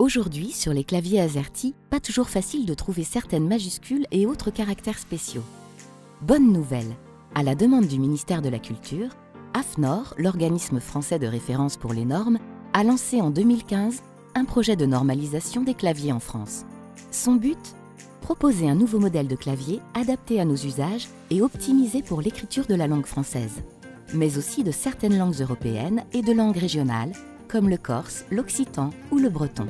Aujourd'hui, sur les claviers AZERTY, pas toujours facile de trouver certaines majuscules et autres caractères spéciaux. Bonne nouvelle! À la demande du ministère de la Culture, AFNOR, l'organisme français de référence pour les normes, a lancé en 2015 un projet de normalisation des claviers en France. Son but? Proposer un nouveau modèle de clavier adapté à nos usages et optimisé pour l'écriture de la langue française, mais aussi de certaines langues européennes et de langues régionales, comme le corse, l'occitan ou le breton.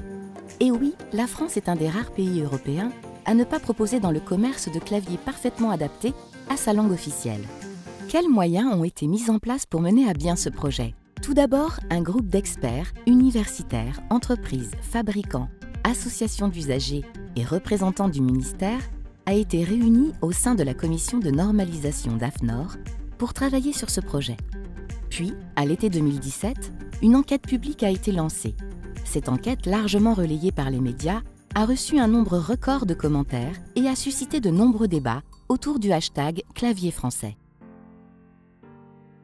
Et oui, la France est un des rares pays européens à ne pas proposer dans le commerce de claviers parfaitement adaptés à sa langue officielle. Quels moyens ont été mis en place pour mener à bien ce projet? Tout d'abord, un groupe d'experts, universitaires, entreprises, fabricants, associations d'usagers et représentants du ministère a été réuni au sein de la commission de normalisation d'AFNOR pour travailler sur ce projet. Puis, à l'été 2017, une enquête publique a été lancée. Cette enquête, largement relayée par les médias, a reçu un nombre record de commentaires et a suscité de nombreux débats autour du hashtag clavier français.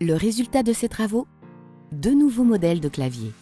Le résultat de ces travaux? 2 nouveaux modèles de clavier.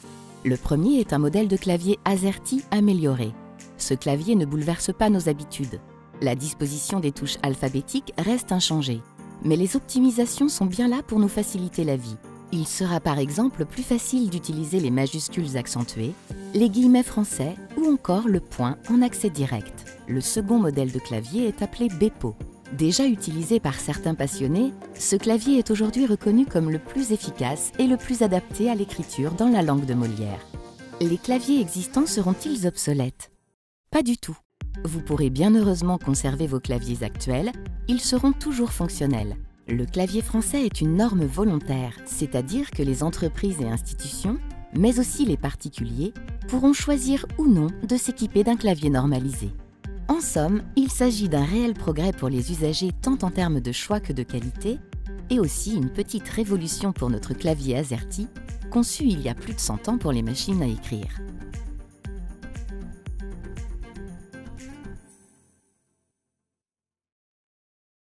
Le premier est un modèle de clavier AZERTY amélioré. Ce clavier ne bouleverse pas nos habitudes. La disposition des touches alphabétiques reste inchangée, mais les optimisations sont bien là pour nous faciliter la vie. Il sera par exemple plus facile d'utiliser les majuscules accentuées, les guillemets français ou encore le point en accès direct. Le second modèle de clavier est appelé Bepo. Déjà utilisé par certains passionnés, ce clavier est aujourd'hui reconnu comme le plus efficace et le plus adapté à l'écriture dans la langue de Molière. Les claviers existants seront-ils obsolètes? Pas du tout. Vous pourrez bien heureusement conserver vos claviers actuels, ils seront toujours fonctionnels. Le clavier français est une norme volontaire, c'est-à-dire que les entreprises et institutions, mais aussi les particuliers, pourront choisir ou non de s'équiper d'un clavier normalisé. En somme, il s'agit d'un réel progrès pour les usagers tant en termes de choix que de qualité, et aussi une petite révolution pour notre clavier AZERTY, conçu il y a plus de 100 ans pour les machines à écrire.